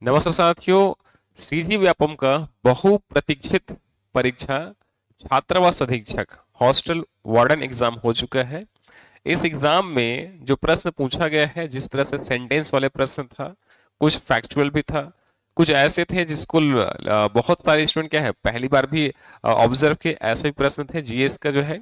नमस्कार साथियों, सीजी व्यापम का बहुप्रतीक्षित परीक्षा छात्रावास अधीक्षक हॉस्टल वार्डन एग्जाम हो चुका है। इस एग्जाम में जो प्रश्न पूछा गया है, जिस तरह से सेंटेंस वाले प्रश्न था, कुछ फैक्चुअल भी था, कुछ ऐसे थे जिसको बहुत सारे स्टूडेंट क्या है पहली बार भी ऑब्जर्व किए, ऐसे भी प्रश्न थे जीएस का जो है।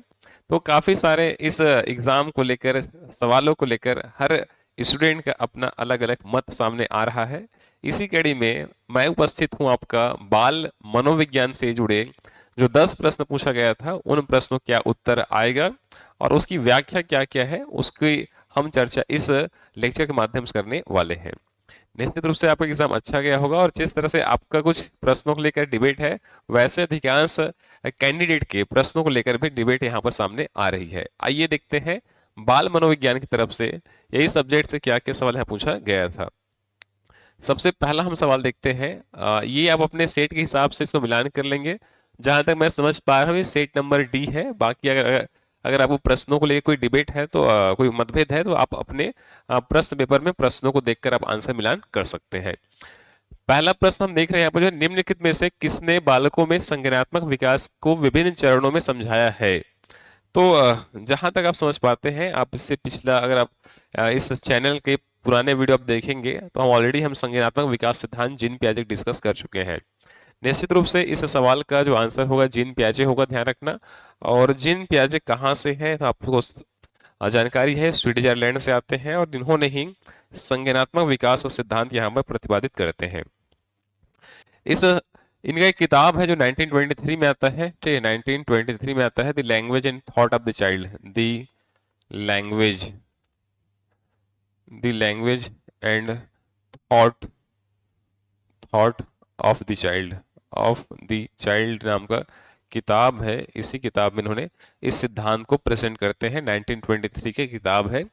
तो काफी सारे इस एग्जाम को लेकर, सवालों को लेकर हर स्टूडेंट का अपना अलग अलग मत सामने आ रहा है। इसी कड़ी में मैं उपस्थित हूं आपका बाल मनोविज्ञान से जुड़े जो 10 प्रश्न पूछा गया था, उन प्रश्नों क्या उत्तर आएगा और उसकी व्याख्या क्या क्या है, उसकी हम चर्चा इस लेक्चर के माध्यम से करने वाले हैं। निश्चित रूप से आपका एग्जाम अच्छा गया होगा और जिस तरह से आपका कुछ प्रश्नों को लेकर डिबेट है, वैसे अधिकांश कैंडिडेट के प्रश्नों को लेकर भी डिबेट यहाँ पर सामने आ रही है। आइए देखते हैं बाल मनोविज्ञान की तरफ से यही सब्जेक्ट से क्या क्या सवाल यहाँ पूछा गया था। सबसे पहला हम सवाल देखते हैं। ये आप अपने सेट के हिसाब से इसको मिलान कर लेंगे। जहां तक मैं समझ पा रहा हूँ, ये सेट नंबर डी है। बाकी अगर अगर आपको प्रश्नों को लेकर कोई डिबेट है, तो कोई मतभेद है, तो आप अपने प्रश्न पेपर में प्रश्नों को देखकर आप आंसर मिलान कर सकते हैं। पहला प्रश्न हम देख रहे हैं यहाँ पर, जो निम्नलिखित में से किसने बालकों में संज्ञानात्मक विकास को विभिन्न चरणों में समझाया है। तो जहां तक आप समझ पाते हैं, आप इससे पिछला, अगर आप इस चैनल के पुराने वीडियो आप देखेंगे, तो हम संज्ञानात्मक विकास सिद्धांत जीन पियाजे डिस्कस कर चुके हैं। निश्चित रूप से इस सवाल का जो आंसर होगा जीन पियाजे होगा, ध्यान रखना। और जीन पियाजे कहाँ से है, तो आपको जानकारी है, स्विट्जरलैंड से आते हैं और इन्होंने ही संज्ञानात्मक विकास का सिद्धांत यहाँ पर प्रतिपादित करते हैं। इस इनका एक किताब है जो 1923 में आता है, ठीक है, 1923 में आता है, the language and thought of the child, the language and thought thought of the child नाम का किताब है। इसी किताब में इन्होंने इस सिद्धांत को प्रेजेंट करते हैं। 1923 की किताब है।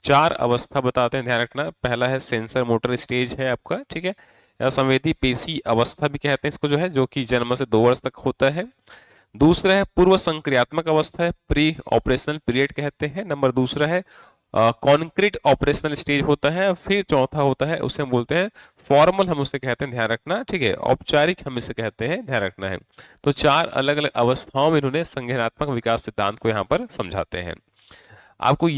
4 अवस्था बताते हैं, ध्यान रखना। पहला है सेंसर मोटर स्टेज है आपका, ठीक है, या संवेदी पेशी अवस्था भी कहते हैं इसको, जो है, जो कि जन्म से 2 वर्ष तक होता है। दूसरा है पूर्व संक्रियात्मक अवस्था है, प्री ऑपरेशनल पीरियड कहते हैं। नंबर दूसरा है कॉन्क्रीट ऑपरेशनल स्टेज होता है। फिर चौथा होता है, उसे हम बोलते हैं फॉर्मल, हम उसे कहते हैं, ध्यान रखना, ठीक है, औपचारिक हम इसे कहते हैं, ध्यान रखना है। तो 4 अलग अलग अवस्थाओं में इन्होंने संज्ञानात्मक विकास सिद्धांत को यहाँ पर समझाते हैं। आपको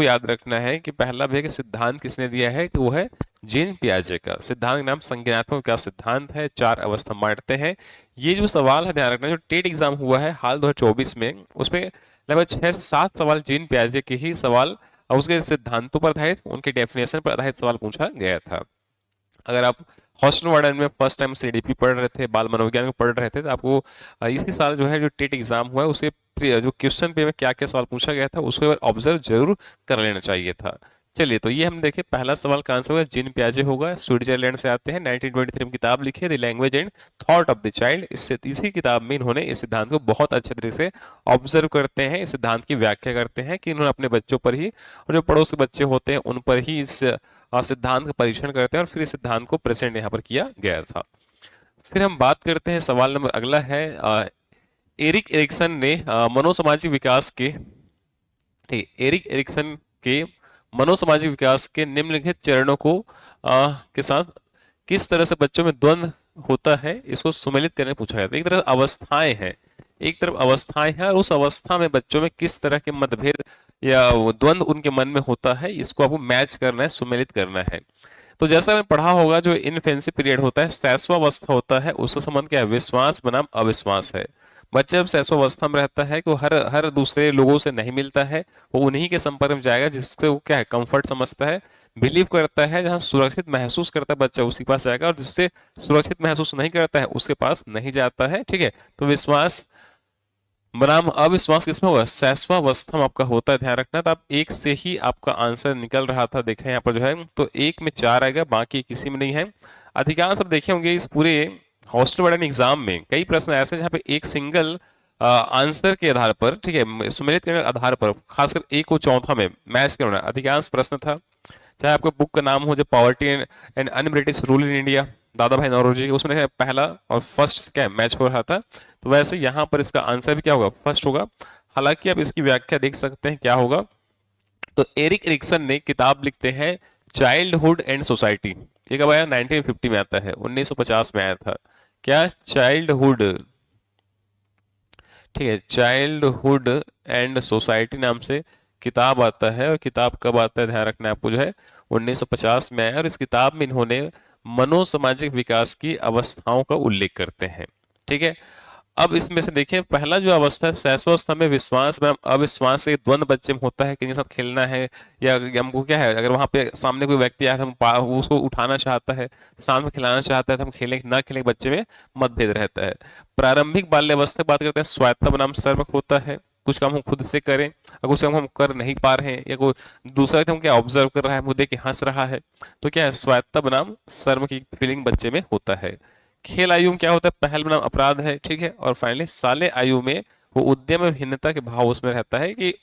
याद रखना है कि पहला भी सिद्धांत किसने दिया है, कि वो है जीन पियाजे का। सिद्धांत का नाम संज्ञानात्मक विकास सिद्धांत है। 4 अवस्था बांटते हैं। ये जो सवाल है, ध्यान रखना, जो टेट एग्जाम हुआ है हाल 2024 में, उसमें लगभग 6 से 7 सवाल जीन पियाजे के ही सवाल और उसके सिद्धांतों पर आधारित, उनके डेफिनेशन पर आधारित सवाल पूछा गया था। अगर आप हॉस्टल वार्डन में फर्स्ट टाइम सीडीपी पढ़ रहे थे, बाल मनोविज्ञान में पढ़ रहे थे, तो आपको इसी साल जो है जो टेट एग्जाम हुआ है, उसे जो क्वेश्चन पे में क्या क्या सवाल पूछा गया था, उसको ऑब्जर्व जरूर कर लेना चाहिए था। चलिए, तो ये हम देखें, पहला सवाल का आंसर होगा जीन पियाजे होगा। स्विट्जरलैंड से आते हैं, 1923 में किताब लिखी है, the language and thought of the child. इससे इसी किताब में इन्होंने इस सिद्धांत को बहुत अच्छे तरीके से ऑब्जर्व करते हैं, इस सिद्धांत की व्याख्या करते हैं, कि इन्होंने अपने बच्चों पर ही और जो पड़ोस के बच्चे होते हैं उन पर ही इस सिद्धांत का परीक्षण करते हैं और फिर इस सिद्धांत को प्रेजेंट यहाँ पर किया गया था। फिर हम बात करते हैं, सवाल नंबर अगला है, एरिक एरिक्सन ने मनोसामाजिक विकास के, एरिक एरिक्सन के मनोसामाजिक विकास के निम्नलिखित चरणों को के साथ किस तरह से बच्चों में द्वंद्व होता है, इसको सुमेलित करने पूछा गया था। एक तरफ अवस्थाएं हैं और उस अवस्था में बच्चों में किस तरह के मतभेद या द्वंद्व उनके मन में होता है, इसको आपको मैच करना है, सुमेलित करना है। तो जैसा मैंने पढ़ा होगा, जो इनफेंसी पीरियड होता है, शैशवावस्था होता है, उसका संबंध क्या है, विश्वास बनाम अविश्वास है। बच्चा जब शैशवावस्था में रहता है कि वो हर हर दूसरे लोगों से नहीं मिलता है, वो उन्हीं के संपर्क में जाएगा जिसको वो क्या है, कंफर्ट समझता है, बिलीव करता है। जहां सुरक्षित महसूस करता है बच्चा, उसी पास जाएगा, और जिससे सुरक्षित महसूस नहीं करता है उसके पास नहीं जाता है, ठीक है। तो विश्वास बनाम अविश्वास किसमें होगा, शैशवावस्था में आपका होता है, ध्यान रखना। तो आप एक से ही आपका आंसर निकल रहा था, देखा यहाँ पर जो है, तो एक में 4 आएगा, बाकी किसी में नहीं है। अधिकांश आप देखे होंगे इस पूरे हॉस्टल वार्डन एग्जाम में कई प्रश्न ऐसे जहाँ पे एक सिंगल आंसर के आधार पर, ठीक है, सुमेलित करने के आधार पर, खासकर एक को चौथा में मैच करना अधिकांश प्रश्न था। चाहे आपको बुक का नाम हो, जो poverty and un British rule in India, दादा भाई नौरोजी, उसमें पहला और फर्स्ट क्या मैच हो रहा था। तो वैसे यहाँ पर इसका आंसर भी क्या होगा, फर्स्ट होगा। हालांकि आप इसकी व्याख्या देख सकते हैं क्या होगा। तो एरिक एरिक्सन ने किताब लिखते हैं चाइल्डहुड एंड सोसाइटी, ये कब आया? 1950 में आता है, 1950 में आया था। क्या? चाइल्डहुड, ठीक है, चाइल्डहुड एंड सोसाइटी नाम से किताब आता है। और किताब कब आता है ध्यान रखना है आपको, जो है 1950 में आया। और इस किताब में इन्होंने मनोसामाजिक विकास की अवस्थाओं का उल्लेख करते हैं। ठीक है, अब इसमें से देखिए, पहला जो अवस्था है शैशवावस्था में विश्वास में अविश्वास से द्वंद बच्चे में होता है कि इनके साथ खेलना है, या हमको क्या है, अगर वहां पे सामने कोई व्यक्ति आया, वो उसको उठाना चाहता है, साथ में खिलाना चाहता है, तो हम खेलें कि ना खेलें, बच्चे में मतभेद रहता है। प्रारंभिक बाल्यावस्था की बात करते हैं, स्वायत्ता बनाम सर्वक होता है, कुछ काम हम खुद से करें, अगर कुछ काम हम कर नहीं पा रहे हैं, या कोई दूसरा हम क्या ऑब्जर्व कर रहा है, मुझे देख के हंस रहा है, तो क्या है, स्वायत्ता बनाम शर्म की फीलिंग बच्चे में होता है। खेल आयु में क्या होता है, पहल बनाम अपराध है। ठीक है, और फाइनली साले आयु में वो उद्यम में भिन्नता के भाव उसमें रहता है कि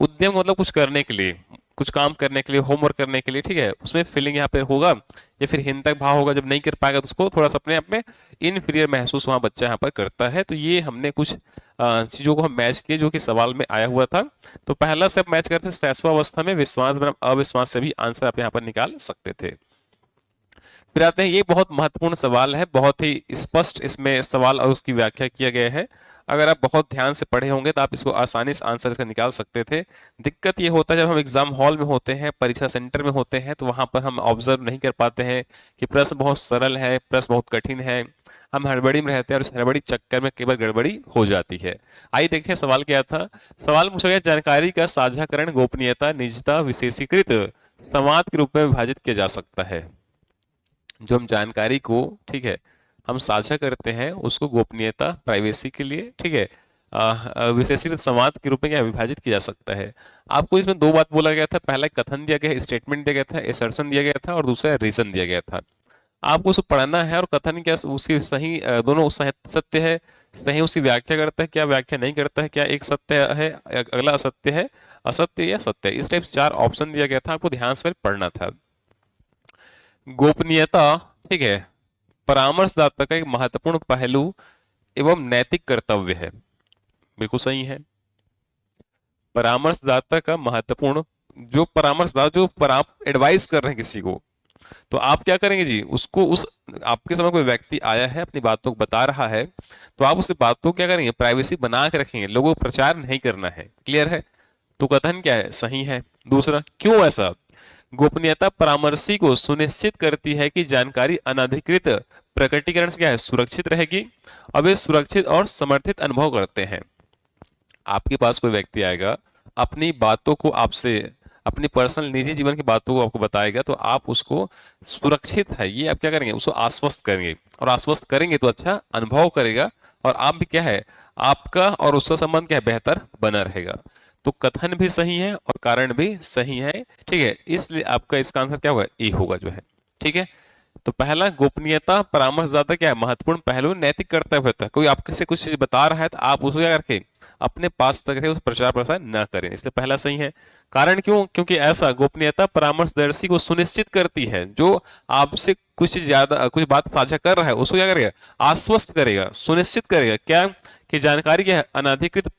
उद्यम मतलब कुछ करने के लिए, कुछ काम करने के लिए, होमवर्क करने के लिए, ठीक है, उसमें फीलिंग यहाँ पे होगा, या फिर हीनता का भाव होगा, जब नहीं कर पाएगा तो उसको थोड़ा सा अपने आप में इनफीरियर महसूस वहां बच्चा यहाँ पर करता है। तो ये हमने कुछ चीजों को हम मैच किए जो कि सवाल में आया हुआ था। तो पहला स्टेप मैच करते शैशवावस्था में विश्वास बनाम अविश्वास से भी आंसर आप यहाँ पर निकाल सकते थे। फिर आते हैं, ये बहुत महत्वपूर्ण सवाल है, बहुत ही स्पष्ट इसमें सवाल और उसकी व्याख्या किया गया है। अगर आप बहुत ध्यान से पढ़े होंगे तो आप इसको आसानी से आंसर इसका निकाल सकते थे। दिक्कत ये होता है जब हम एग्जाम हॉल में होते हैं, परीक्षा सेंटर में होते हैं, तो वहां पर हम ऑब्जर्व नहीं कर पाते हैं कि प्रश्न बहुत सरल है, प्रश्न बहुत कठिन है, हम हड़बड़ी में रहते हैं और इस हड़बड़ी चक्कर में कई बार गड़बड़ी हो जाती है। आइए देखते हैं सवाल क्या था। सवाल पूछा गया, जानकारी का साझाकरण गोपनीयता निजता विशेषीकृत संवाद के रूप में विभाजित किया जा सकता है। जो हम जानकारी को, ठीक है, हम साझा करते हैं उसको गोपनीयता प्राइवेसी के लिए, ठीक है, विशेषीकृत संवाद के रूप में क्या विभाजित किया जा सकता है। आपको इसमें दो बात बोला गया था, पहला कथन दिया गया, स्टेटमेंट दिया गया था, एसर्शन दिया गया था, और दूसरा रीजन दिया गया था। आपको उसको पढ़ना है, और कथन क्या उसकी सही दोनों सत्य है, सही उसकी व्याख्या करता है, क्या व्याख्या नहीं करता है, क्या एक सत्य है, अगला असत्य है, असत्य या सत्य, इस टाइप से 4 ऑप्शन दिया गया था, आपको ध्यान से पढ़ना था। गोपनीयता, ठीक है, परामर्शदाता का एक महत्वपूर्ण पहलू एवं नैतिक कर्तव्य है। बिल्कुल सही है। परामर्शदाता का महत्वपूर्ण, जो परामर्शदाता जो आप एडवाइस कर रहे हैं किसी को, तो आप क्या करेंगे जी, उसको उस आपके समय कोई व्यक्ति आया है अपनी बातों को बता रहा है, तो आप उस बातों को क्या करेंगे, प्राइवेसी बना के रखेंगे, लोगों को प्रचार नहीं करना है। क्लियर है? तो कथन क्या है, सही है। दूसरा, क्यों ऐसा? गोपनीयता परामर्शी को सुनिश्चित करती है कि जानकारी अनधिकृत प्रकटीकरण से क्या है, सुरक्षित रहेगी, और वे सुरक्षित और समर्थित अनुभव करते हैं। आपके पास कोई व्यक्ति आएगा, अपनी बातों को आपसे, अपनी पर्सनल निजी जीवन की बातों को आपको बताएगा, तो आप उसको सुरक्षित है ये आप क्या करेंगे, उसको आश्वस्त करेंगे, और आश्वस्त करेंगे तो अच्छा अनुभव करेगा, और आप भी क्या है, आपका और उसका संबंध क्या है, बेहतर बना रहेगा। तो कथन भी सही है और कारण भी सही है। ठीक है, इसलिए आपका इसका आंसर क्या होगा, ए होगा जो है। ठीक है, तो पहला, गोपनीयता परामर्शदाता क्या है, महत्वपूर्ण पहलू नैतिक कर्तव्य होता है। कोई आपसे कुछ चीज बता रहा है तो आप उसको क्या करके अपने पास तक रहे, उस प्रचार प्रसार न करें, इसलिए पहला सही है। कारण क्यों? क्योंकि ऐसा गोपनीयता परामर्शदर्शी को सुनिश्चित करती है, जो आपसे कुछ ज्यादा कुछ बात साझा कर रहा है उसको क्या करेगा, आश्वस्त करेगा, सुनिश्चित करेगा क्या, कि जानकारी क्या है, अनधिकृत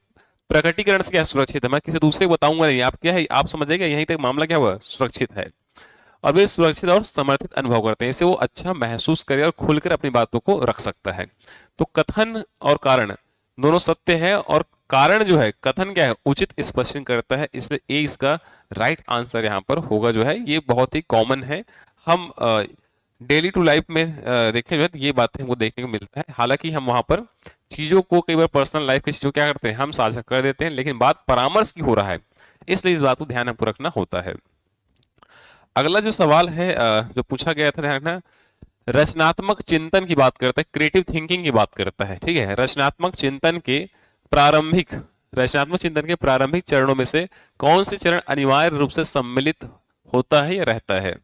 प्रकटीकरण से क्या सुरक्षित है, मैं किसी दूसरे को बताऊंगा नहीं, आप क्या है, आप समझेगा यहीं तक मामला क्या हुआ, सुरक्षित है, और वे सुरक्षित और समर्थित अनुभव करते हैं, इससे वो अच्छा महसूस करे और खुलकर अपनी बातों को रख सकता है। तो कथन और कारण दोनों सत्य है, और कारण जो है, कथन क्या है, उचित स्पष्टीकरण करता है, इसलिए ए इसका राइट आंसर यहाँ पर होगा जो है। ये बहुत ही कॉमन है, हम डेली टू लाइफ में देखें जो है ये बातें हमको देखने को मिलता है। हालांकि हम वहां पर चीजों को कई बार पर्सनल लाइफ की चीजों क्या करते हैं, हम साझा कर देते हैं, लेकिन बात परामर्श की हो रहा है, इसलिए इस बात को ध्यान हमको रखना होता है। अगला जो सवाल है जो पूछा गया था, ध्यान रखना, रचनात्मक चिंतन की बात करता है, क्रिएटिव थिंकिंग की बात करता है। ठीक है, रचनात्मक चिंतन के प्रारंभिक चरणों में से कौन से चरण अनिवार्य रूप से सम्मिलित होता है या रहता है?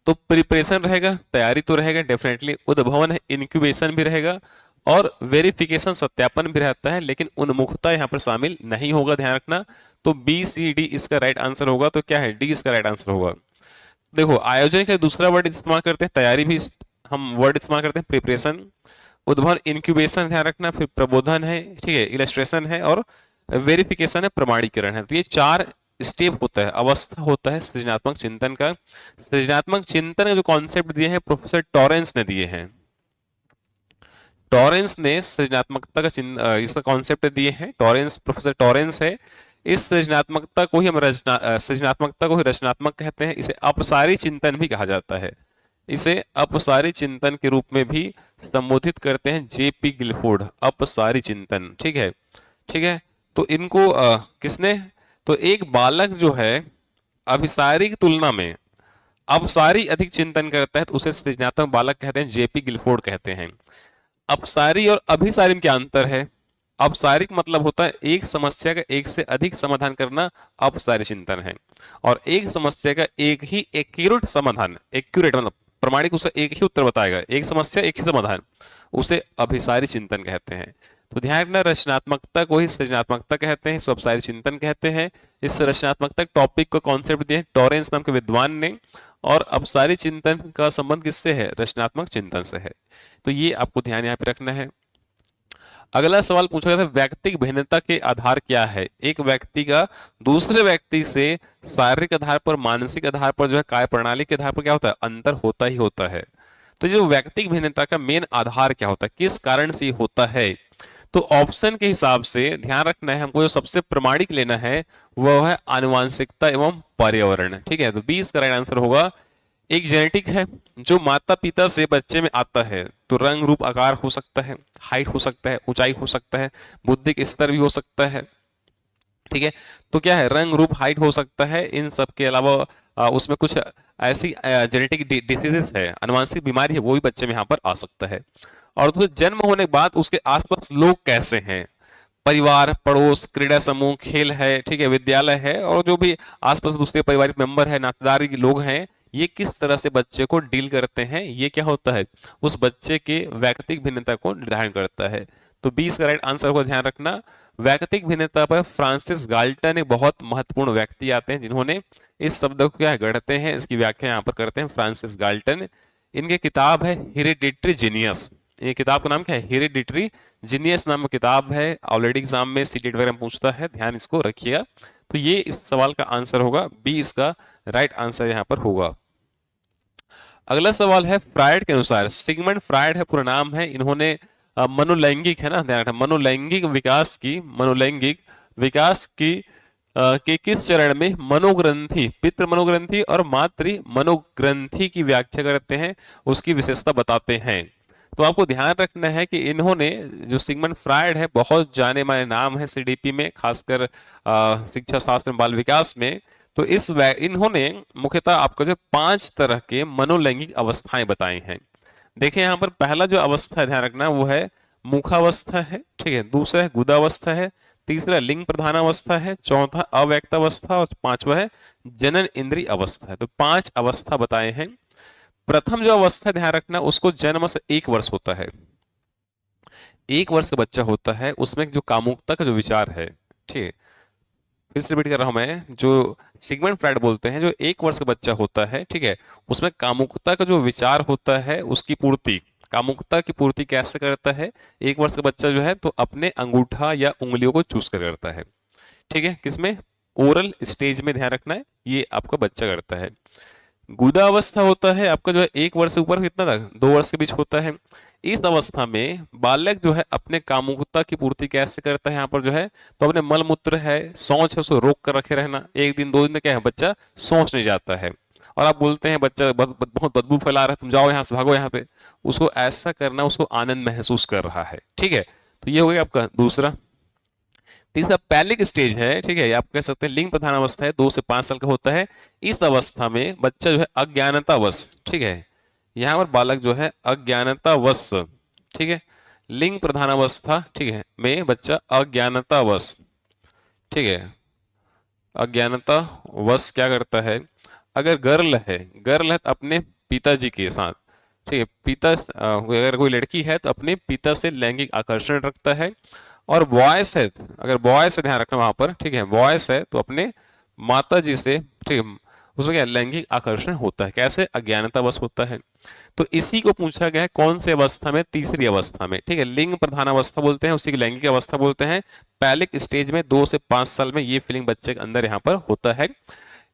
तो प्रिपरेशन रहेगा, तैयारी तो रहेगा डेफिनेटली, उद्भवन है, इंक्यूबेशन भी रहेगा, और वेरिफिकेशन सत्यापन भी रहता है, लेकिन उन्मुखता यहाँ पर शामिल नहीं होगा, ध्यान रखना। तो बी सी डी इसका राइट आंसर होगा, तो क्या है, डी इसका राइट आंसर होगा। देखो, आयोजन के लिए दूसरा वर्ड इस्तेमाल करते हैं, तैयारी भी हम वर्ड इस्तेमाल करते हैं, प्रिपरेशन, उद्भवन इंक्यूबेशन ध्यान रखना, फिर प्रबोधन है, ठीक है, इलस्ट्रेशन है, और वेरिफिकेशन है, प्रमाणीकरण है। तो ये 4 स्टेप होता है, अवस्था होता है सृजनात्मक चिंतन का। सृजनात्मक चिंतन का जो कॉन्सेप्ट दिए हैं प्रोफेसर टॉरेंस ने दिए हैं। टॉरेंस ने सृजनात्मकता का इसका कॉन्सेप्ट दिए हैं, टॉरेंस, प्रोफेसर टॉरेंस है। इस सृजनात्मकता को ही हम सृजनात्मकता को ही रचनात्मक कहते हैं। इसे अपसारी चिंतन भी कहा जाता है, इसे अपसारी चिंतन के रूप में भी संबोधित करते हैं जेपी गिलफोर्ड, अपसारी चिंतन। ठीक है, ठीक है। तो इनको किसने, तो एक बालक जो है अभिसारी की तुलना में अपसारी अधिक चिंतन करता है तो उसे सृजनात्मक बालक कहते हैं, जेपी गिलफोर्ड कहते हैं। अपसारी और अभिसारी में क्या अंतर है? अपसारिक मतलब होता है एक समस्या का एक से अधिक समाधान करना, अपसारी चिंतन है। और एक समस्या का एक ही एक्यूरेट समाधान, एक्यूरेट मतलब प्रमाणिक, उसे एक ही उत्तर बताएगा, एक समस्या एक ही समाधान, उसे अभिसारी चिंतन कहते हैं। तो ध्यान रखना, रचनात्मकता को ही सृजनात्मकता कहते हैं, इसको अपसारी चिंतन कहते हैं। इस रचनात्मकता टॉपिक को कॉन्सेप्ट दिए टॉरेंस नाम के विद्वान ने, और अपसारी चिंतन का संबंध किससे है? रचनात्मक चिंतन से है। तो ये आपको ध्यान यहाँ पे रखना है। अगला सवाल पूछा गया था, व्यक्तिक भिन्नता के आधार क्या है? एक व्यक्ति का दूसरे व्यक्ति से शारीरिक आधार पर, मानसिक आधार पर, जो है कार्य प्रणाली के आधार पर क्या होता है? अंतर होता ही होता है। तो जो व्यक्तिक भिन्नता का मेन आधार क्या होता है, किस कारण से होता है? तो ऑप्शन के हिसाब से ध्यान रखना है, हमको जो सबसे प्रमाणिक लेना है वह है आनुवांशिकता एवं पर्यावरण। ठीक है, तो 20 का राइट आंसर होगा। एक जेनेटिक है जो माता पिता से बच्चे में आता है, तो रंग रूप आकार हो सकता है, हाइट हो सकता है, ऊंचाई हो सकता है, बुद्धिक स्तर भी हो सकता है। ठीक है, तो क्या है, रंग रूप हाइट हो सकता है। इन सब के अलावा उसमें कुछ ऐसी जेनेटिक डिसीजेस है, आनुवांशिक बीमारी है, वो भी बच्चे में यहाँ पर आ सकता है। और तो जन्म होने के बाद उसके आसपास लोग कैसे हैं, परिवार, पड़ोस, क्रीड़ा समूह, खेल है, ठीक है, विद्यालय है, और जो भी आसपास दूसरे पारिवारिक मेंबर है, नातेदार लोग हैं, ये किस तरह से बच्चे को डील करते हैं, ये क्या होता है, उस बच्चे के व्यक्तिक भिन्नता को निर्धारण करता है। तो 20 का राइट आंसर को ध्यान रखना। व्यक्तिक भिन्नता पर फ्रांसिस गाल्टन एक बहुत महत्वपूर्ण व्यक्ति आते हैं जिन्होंने इस शब्द को क्या गढ़ते हैं, इसकी व्याख्या यहाँ पर करते हैं फ्रांसिस गाल्टन। इनकी किताब है हेरिडिटरी जीनियस। ये किताब का नाम क्या है? हेरिडिटरी जीनियस नाम की किताब है। ऑलरेडी एग्जाम में सीटेट वगैरह में पूछता है, ध्यान इसको रखिएगा। तो ये इस सवाल का आंसर होगा, बी इसका राइट आंसर यहाँ पर होगा। अगला सवाल है, फ्रायड के अनुसार, सिगमंड फ्रायड है पूरा नाम है, इन्होंने मनोलैंगिक है ना, ध्यान रखना, मनोलैंगिक विकास की के किस चरण में मनोग्रंथि, पितृ मनोग्रंथि और मातृ मनोग्रंथि की व्याख्या करते हैं, उसकी विशेषता बताते हैं। तो आपको ध्यान रखना है कि इन्होंने, जो सिगमंड फ्रायड है, बहुत जाने माने नाम है सीडीपी में, खासकर शिक्षा शास्त्र में, बाल विकास में। तो इन्होंने मुख्यतः आपको जो 5 तरह के मनोलैंगिक अवस्थाएं बताई हैं। देखिए यहाँ पर पहला जो अवस्था ध्यान रखना वो है मुखावस्था है, ठीक है, दूसरा है गुदावस्था है, तीसरा लिंग प्रधान अवस्था है, चौथा अव्यक्त अवस्था, और पांचवा है जनन इंद्रिय अवस्था है। तो 5 अवस्था बताए हैं। प्रथम जो अवस्था ध्यान रखना, उसको जन्म से 1 वर्ष होता है, 1 वर्ष का बच्चा होता है, उसमें जो कामुकता का जो विचार है, ठीक है, फिर से रिपीट कर रहा हूं मैं, जो सिगमंड फ्रायड बोलते हैं, जो 1 वर्ष का बच्चा होता है, ठीक है, उसमें कामुकता का जो विचार होता है, उसकी पूर्ति, कामुकता की पूर्ति कैसे करता है? 1 वर्ष का बच्चा जो है तो अपने अंगूठा या उंगलियों को चूस कर करता है, ठीक है, किसमें? ओरल स्टेज में, ध्यान रखना है, ये आपका बच्चा करता है। गुदावस्था होता है आपका जो है 1 वर्ष से ऊपर, कितना तक? 2 वर्ष के बीच होता है। इस अवस्था में बालक जो है अपने कामुकता की पूर्ति कैसे करता है? यहाँ पर जो है तो अपने मल मूत्र है, शौच है, उसको रोक कर रखे रहना। 1 दिन 2 दिन में क्या है, बच्चा शौच नहीं जाता है, और आप बोलते हैं बच्चा बहुत बदबू फैला रहा है, तुम जाओ यहाँ से, भागो यहाँ पे, उसको ऐसा करना, उसको आनंद महसूस कर रहा है, ठीक है। तो ये हो गया आपका दूसरा। तीसरा पैलिक स्टेज है, ठीक है, आप कह सकते हैं लिंग प्रधान अवस्था है, 2 से 5 साल का होता है। इस अवस्था में बच्चा जो है अज्ञानतावश, ठीक है, यहाँ पर बालक जो है अज्ञानतावश, ठीक है, लिंग प्रधान अवस्था, ठीक है, में बच्चा अज्ञानतावश, ठीक है, अज्ञानतावश क्या करता है? अगर गर्ल है तो अपने पिताजी के साथ, ठीक है, अगर कोई लड़की है तो अपने पिता से लैंगिक आकर्षण रखता है। और बॉयस है, अगर बॉयस है, ध्यान रखना वहां पर, ठीक है, बॉयस है तो अपने माता जी से, ठीक है, उसमें क्या लैंगिक आकर्षण होता है, कैसे, अज्ञानतावश होता है। तो इसी को पूछा गया है कौन सी अवस्था में, तीसरी अवस्था में, ठीक है। लिंग प्रधान अवस्था बोलते हैं, उसी की लैंगिक अवस्था बोलते हैं। पैलिक स्टेज में 2 से 5 साल में ये फीलिंग बच्चे के अंदर यहाँ पर होता है।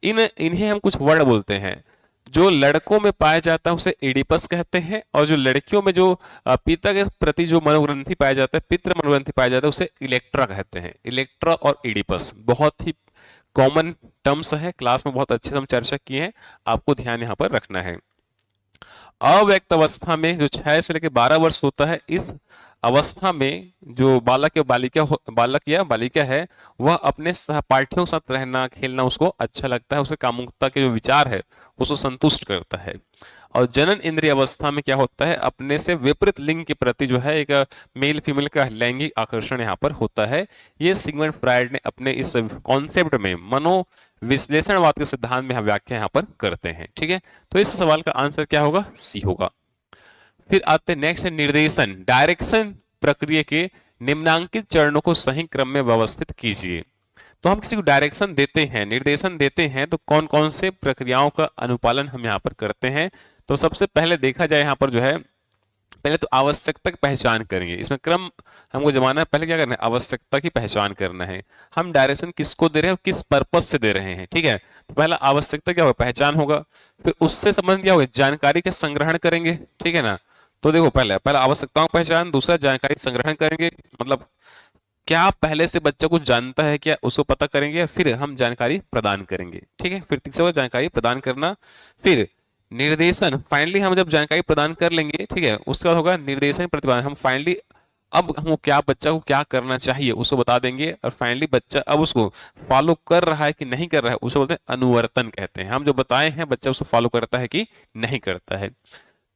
इन्हें हम कुछ वर्ड बोलते हैं। जो लड़कों में पाया जाता है उसे एडिपस कहते हैं, और जो लड़कियों में जो पिता के प्रति जो मनोग्रंथि पाया जाता है, पितृ मनोग्रंथि पाया जाता है, उसे इलेक्ट्रा कहते हैं। इलेक्ट्रा और एडिपस बहुत ही कॉमन टर्म्स है, क्लास में बहुत अच्छे से हम चर्चा किए हैं, आपको ध्यान यहाँ पर रखना है। अव्यक्त अवस्था में जो 6 से लेकर 12 वर्ष होता है, इस अवस्था में जो बालक या बालिका है, वह अपने सहपाठियों के साथ रहना खेलना उसको अच्छा लगता है, उसे कामुकता के जो विचार है उसको संतुष्ट करता है। और जनन इंद्रिय अवस्था में क्या होता है, अपने से विपरीत लिंग के प्रति जो है एक मेल फीमेल का लैंगिक आकर्षण यहाँ पर होता है। ये सिगमंड फ्रायड ने अपने इस कॉन्सेप्ट में मनो विश्लेषणवाद के सिद्धांत में व्याख्या यहाँ पर करते हैं, ठीक है। तो इस सवाल का आंसर क्या होगा, सी होगा। फिर आते हैं नेक्स्ट, निर्देशन, डायरेक्शन प्रक्रिया के निम्नांकित चरणों को सही क्रम में व्यवस्थित कीजिए। तो हम किसी को डायरेक्शन देते हैं, निर्देशन देते हैं, तो कौन कौन से प्रक्रियाओं का अनुपालन हम यहाँ पर करते हैं। तो सबसे पहले देखा जाए यहाँ पर जो है, पहले तो आवश्यकता की पहचान करेंगे। इसमें क्रम हमको जमाना है, पहले क्या करना है, आवश्यकता की पहचान करना है। हम डायरेक्शन किसको दे रहे हैं, किस पर्पज से दे रहे हैं, ठीक है। तो पहला आवश्यकता क्या होगा, पहचान होगा। फिर उससे संबंध क्या होगा, जानकारी का संग्रहण करेंगे, ठीक है ना। तो देखो पहला आवश्यकताओं की पहचान, दूसरा जानकारी संग्रहण करेंगे, मतलब क्या पहले से बच्चा कुछ जानता है क्या, उसको पता करेंगे, फिर हम जानकारी प्रदान करेंगे, ठीक है। फिर तीसरा जानकारी प्रदान करना, फिर निर्देशन। फाइनली हम जब जानकारी प्रदान कर लेंगे, ठीक है, उसके बाद होगा निर्देशन प्रतिपादन। हम फाइनली अब हमको क्या, बच्चा को क्या करना चाहिए उसको बता देंगे, और फाइनली बच्चा अब उसको फॉलो कर रहा है कि नहीं कर रहा है, उसे बोलते हैं अनुवर्तन कहते हैं। हम जो बताए हैं बच्चा उसको फॉलो करता है कि नहीं करता है।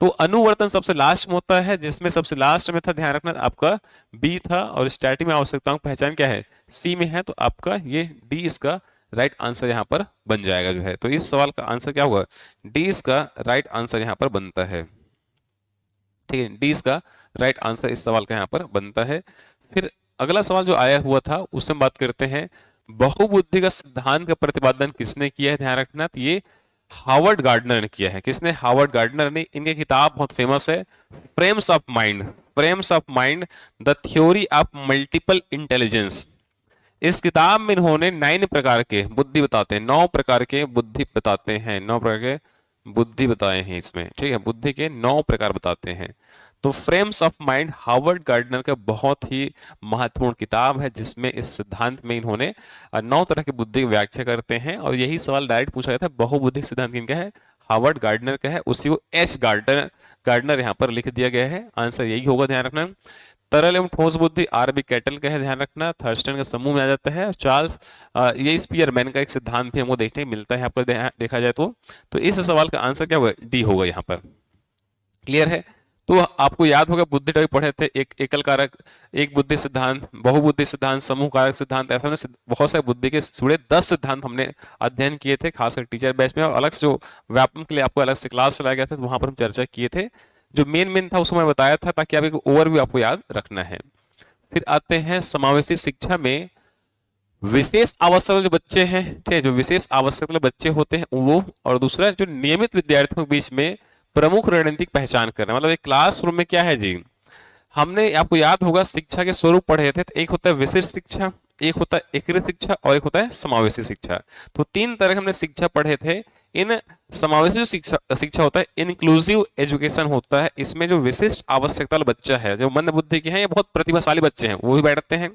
तो अनुवर्तन सबसे लास्ट में होता है, जिसमें सबसे लास्ट में था, ध्यान रखना, आपका बी था, और स्टार्टिंग में आवश्यकताओं की पहचान क्या है, सी में है। तो आपका ये डी इसका राइट आंसर यहाँ पर बन जाएगा जो है। तो इस सवाल का आंसर क्या होगा, डी इसका राइट आंसर यहाँ पर बनता है, ठीक है। डी इसका राइट आंसर इस सवाल का यहाँ पर बनता है। फिर अगला सवाल जो आया हुआ था उससे हम बात करते हैं, बहुबुद्धि का सिद्धांत का प्रतिपादन किसने किया है, ध्यान रखना। तो ये हार्वर्ड गार्डनर ने किया है। किसने, हार्वर्ड गार्डनर ने। इनकी किताब बहुत फेमस है, frames of mind, frames of mind, the theory of multiple intelligence. इस किताब में इन्होंने 9 प्रकार के बुद्धि बताते हैं, 9 प्रकार के बुद्धि बताते हैं, 9 प्रकार के बुद्धि बताए हैं इसमें, ठीक है। बुद्धि के 9 प्रकार बताते हैं। तो frames of mind Harvard gardener का बहुत ही महत्वपूर्ण किताब है, जिसमें इस सिद्धांत में इन्होंने 9 तरह की बुद्धि की व्याख्या करते हैं। और यही सवाल डायरेक्ट पूछा गया था, बहुबुद्धि सिद्धांत किनका है, हार्वर्ड गार्डनर का है। उसी को एच गार्डनर यहाँ पर लिख दिया गया है। आंसर यही होगा, ध्यान रखना। तरल एवं ठोस बुद्धि आरबी कैटल का है, ध्यान रखना। थर्स्टन का समूह में आ जाता है। चार्ल्स ये स्पीयरमैन का एक सिद्धांत भी हमको देखने मिलता है, आपको देखा जाए तो इस सवाल का आंसर क्या होगा, डी होगा यहाँ पर। क्लियर है। तो आपको याद होगा बुद्धि टॉपिक पढ़े थे, एक एकल कारक, एक बुद्धि सिद्धांत, बहुबुद्धि सिद्धांत, समूह कारक सिद्धांत, ऐसा हमने बहुत सारे बुद्धि के जुड़े 10 सिद्धांत हमने अध्ययन किए थे, खासकर टीचर बैच में। और अलग से जो व्यापम के लिए आपको अलग से क्लास चलाया गया था, तो वहां पर हम चर्चा किए थे। जो मेन था उसको मैं बताया था, ताकि आप एक ओवरव्यू आपको याद रखना है। फिर आते हैं समावेशी शिक्षा में विशेष आवश्यकता जो बच्चे हैं, ठीक है, जो विशेष आवश्यकता बच्चे होते हैं वो, और दूसरा जो नियमित विद्यार्थियों के बीच में प्रमुख रणनीतिक पहचान करना। मतलब एक क्लासरूम में क्या है जी, हमने, आपको याद होगा शिक्षा के स्वरूप पढ़े थे। तो एक होता है विशिष्ट शिक्षा, एक होता है एकीकृत शिक्षा, और एक होता है समावेशी शिक्षा। तो 3 तरह के हमने शिक्षा पढ़े थे। इन समावेशी जो शिक्षा होता है, इंक्लूसिव एजुकेशन होता है। इसमें जो विशिष्ट आवश्यकता वाला बच्चा है, जो मंद बुद्धि के हैं या बहुत प्रतिभाशाली बच्चे हैं, वो भी बैठते हैं।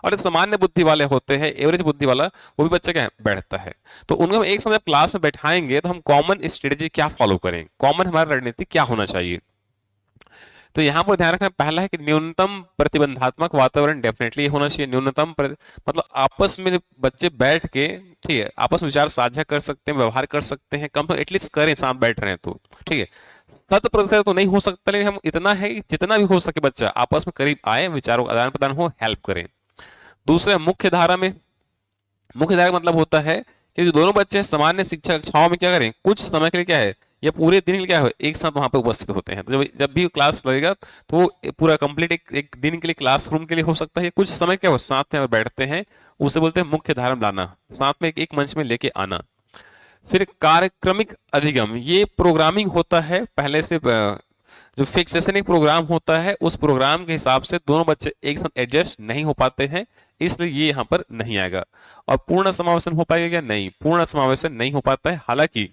और सामान्य बुद्धि वाले होते हैं, एवरेज बुद्धि वाला, वो भी बच्चा क्या है, बैठता है। तो उनको एक समय क्लास में बैठाएंगे तो हम कॉमन स्ट्रेटेजी क्या फॉलो करें, कॉमन हमारा रणनीति क्या होना चाहिए। तो यहाँ पर ध्यान रखना, पहला है कि न्यूनतम प्रतिबंधात्मक वातावरण डेफिनेटली होना चाहिए। न्यूनतम मतलब आपस में बच्चे बैठ के, ठीक है, आपस में विचार साझा कर सकते हैं, व्यवहार कर सकते हैं, कम तो एटलीस्ट करें, साथ बैठ रहे हैं तो, ठीक है। 100% तो नहीं हो सकता, लेकिन हम इतना है कि जितना भी हो सके बच्चा आपस में करीब आए, विचारों का आदान प्रदान हो, हेल्प करें। दूसरा, मुख्य धारा में, मुख्य धारा का मतलब होता है कि जो दोनों बच्चे सामान्य शिक्षा कक्षाओं में क्या करें, कुछ समय के लिए क्या है, या पूरे दिन के लिए क्या है, एक साथ वहां पे उपस्थित होते हैं। तो जब भी क्लास लगेगा तो वो पूरा कंप्लीट एक दिन के लिए क्लासरूम के लिए हो सकता है, कुछ समय क्या हो साथ में बैठते हैं, उसे बोलते हैं मुख्य धारा में लाना, साथ में एक मंच में लेके आना। फिर कार्यक्रमिक अधिगम, ये प्रोग्रामिंग होता है पहले से, जो फिक्सेशन एक प्रोग्राम होता है उस प्रोग्राम के हिसाब से दोनों बच्चे एक साथ एडजस्ट नहीं हो पाते हैं, इसलिए ये यहाँ पर नहीं आएगा। और पूर्ण समावेशन हो पाएगा क्या? नहीं, पूर्ण समावेशन नहीं हो पाता है। हालांकि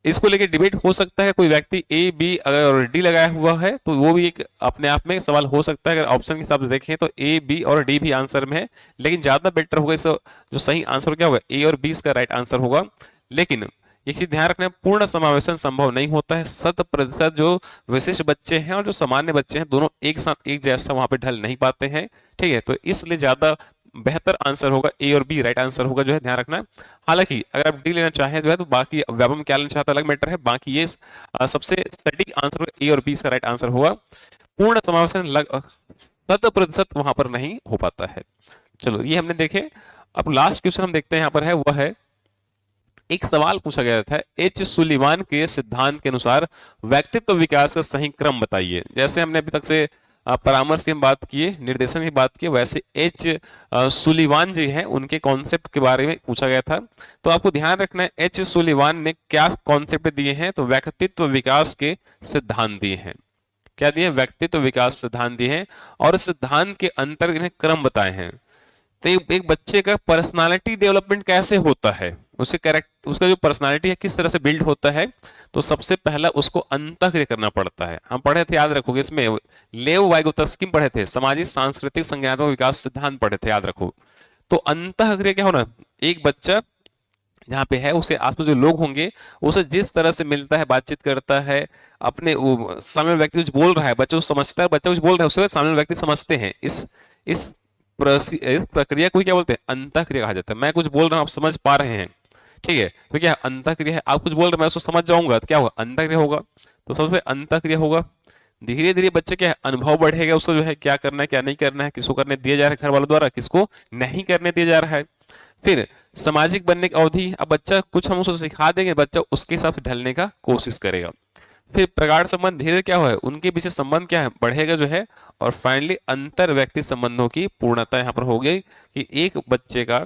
इसको लेके डिबेट हो सकता है, कोई व्यक्ति ए बी अगर डी लगाया हुआ है तो वो भी एक अपने आप में सवाल हो सकता है। अगर ऑप्शन के हिसाब से देखें तो ए बी और डी भी आंसर में है, लेकिन ज्यादा बेटर होगा इसका जो सही आंसर क्या होगा, ए और बी इसका राइट आंसर होगा। लेकिन एक चीज ध्यान रखना है, पूर्ण समावेशन संभव नहीं होता है। 100% जो विशिष्ट बच्चे हैं और जो सामान्य बच्चे हैं दोनों एक साथ एक जैसा वहां पे ढल नहीं पाते हैं, ठीक है। तो इसलिए ज्यादा बेहतर आंसर होगा ए और बी राइट आंसर होगा, जो है ध्यान रखना है। हालांकि अगर आप डी लेना चाहें जो है तो बाकी व्यापम क्या लेना चाहता है अलग मैटर है, बाकी ये सबसे सटीक आंसर ए और बी इसका राइट आंसर होगा। पूर्ण समावेशन 100% वहां पर नहीं हो पाता है। चलो ये हमने देखे। अब लास्ट क्वेश्चन हम देखते हैं यहाँ पर है, वह है एक सवाल पूछा गया था, एच सुलिवान के सिद्धांत के अनुसार व्यक्तित्व विकास का सही क्रम बताइए। जैसे हमने अभी तक से परामर्श की हम बात किए, निर्देशन की बात की, वैसे एच सुलिवान जी हैं उनके कॉन्सेप्ट के बारे में पूछा गया था। तो आपको ध्यान रखना है एच सुलिवान ने क्या कॉन्सेप्ट दिए हैं, तो व्यक्तित्व विकास के सिद्धांत दिए हैं। क्या दिए? व्यक्तित्व विकास सिद्धांत दिए हैं और सिद्धांत के अंतर्गत इन्हें क्रम बताए हैं। तो एक बच्चे का पर्सनालिटी डेवलपमेंट कैसे होता है, उसके कैरेक्टर, उसका जो पर्सनालिटी है किस तरह से बिल्ड होता है, तो सबसे पहला उसको अंतःक्रिया करना पड़ता है। हम पढ़े थे, याद रखोगे, इसमें लेव वाइगोत्स्की पढ़े थे, सामाजिक सांस्कृतिक संज्ञानात्मक विकास सिद्धांत पढ़े थे, याद रखो। तो अंतःक्रिया क्या होना, एक बच्चा जहाँ पे है उसे आसपास जो लोग होंगे उसे जिस तरह से मिलता है, बातचीत करता है, अपने सामने व्यक्ति कुछ बोल रहा है, बच्चा कुछ समझता है, बच्चा कुछ बोल रहा है उससे सामने व्यक्ति समझते हैं। इस प्रक्रिया को क्या बोलते हैं? अंतःक्रिया कहा जाता है। मैं कुछ बोल रहा हूँ, आप समझ पा रहे हैं, ठीक है, तो क्या अंतःक्रिया है। आप कुछ बोल रहे हैं, मैं उसको समझ जाऊंगा, तो क्या होगा? अंतःक्रिया होगा। तो सबसे अंतःक्रिया होगा। धीरे धीरे बच्चे क्या है, अनुभव बढ़ेगा, उसको जो है क्या करना है क्या नहीं करना है, किसको करने दिया जा रहा है घर वालों द्वारा, किसको नहीं करने दिया जा रहा है। फिर सामाजिक बनने की अवधि, अब बच्चा कुछ हम उसको सिखा देंगे, बच्चा उसके हिसाब से ढलने का कोशिश करेगा। फिर प्रगाढ़ संबंध, धीरे क्या है, उनके पीछे संबंध क्या है, बढ़ेगा जो है। और फाइनली अंतर व्यक्ति संबंधों की पूर्णता यहाँ पर हो गई कि एक बच्चे का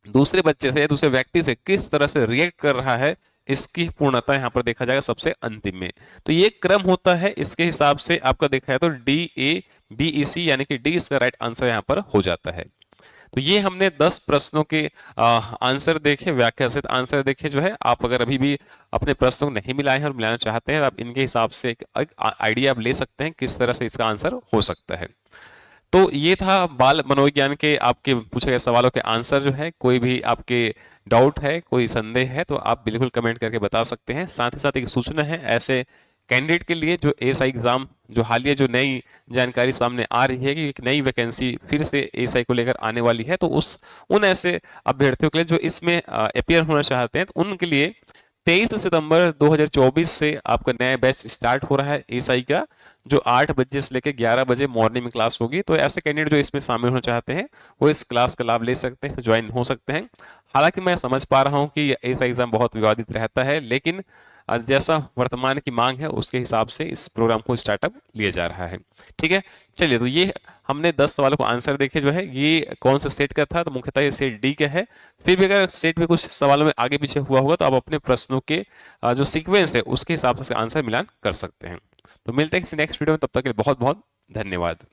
दूसरे बच्चे से या दूसरे व्यक्ति से किस तरह से रिएक्ट कर रहा है, इसकी पूर्णता यहाँ पर देखा जाएगा सबसे अंतिम में। तो ये क्रम होता है, इसके हिसाब से आपका देखा है तो DABEC यानी कि डी इसका राइट आंसर यहाँ पर हो जाता है। तो ये हमने 10 प्रश्नों के आंसर देखे, व्याख्या सहित आंसर देखे जो है। आप अगर अभी भी अपने प्रश्नों को नहीं मिलाए हैं और मिलाना चाहते हैं तो आप इनके हिसाब से एक आइडिया आप ले सकते हैं किस तरह से इसका आंसर हो सकता है। तो ये था बाल मनोविज्ञान के आपके पूछे गए सवालों के आंसर जो है। कोई भी आपके डाउट है, कोई संदेह है तो आप बिल्कुल कमेंट करके बता सकते हैं। साथ ही साथ एक सूचना है ऐसे कैंडिडेट के लिए जो एएसआई एग्जाम, जो हालिया जो नई जानकारी सामने आ रही है कि एक नई वैकेंसी फिर से एएसआई को लेकर आने वाली है, तो उन ऐसे अभ्यर्थियों के लिए जो इसमें अपियर होना चाहते हैं तो उनके लिए 23 सितंबर 2024 से आपका नया बैच स्टार्ट हो रहा है एएसआई का, जो 8 बजे से लेकर 11 बजे मॉर्निंग में क्लास होगी। तो ऐसे कैंडिडेट जो इसमें शामिल होना चाहते हैं वो इस क्लास का लाभ ले सकते हैं, ज्वाइन हो सकते हैं। हालांकि मैं समझ पा रहा हूं कि एएसआई एग्जाम बहुत विवादित रहता है, लेकिन जैसा वर्तमान की मांग है उसके हिसाब से इस प्रोग्राम को स्टार्टअप लिया जा रहा है। ठीक है, चलिए, तो ये हमने 10 सवालों को आंसर देखे जो है। ये कौन सा सेट का था, तो मुख्यतः ये सेट डी का है। फिर भी अगर सेट में कुछ सवालों में आगे पीछे हुआ होगा तो आप अपने प्रश्नों के जो सीक्वेंस है उसके हिसाब से आंसर मिलान कर सकते हैं। तो मिलते हैं किसी नेक्स्ट वीडियो में, तब तक के लिए बहुत बहुत धन्यवाद।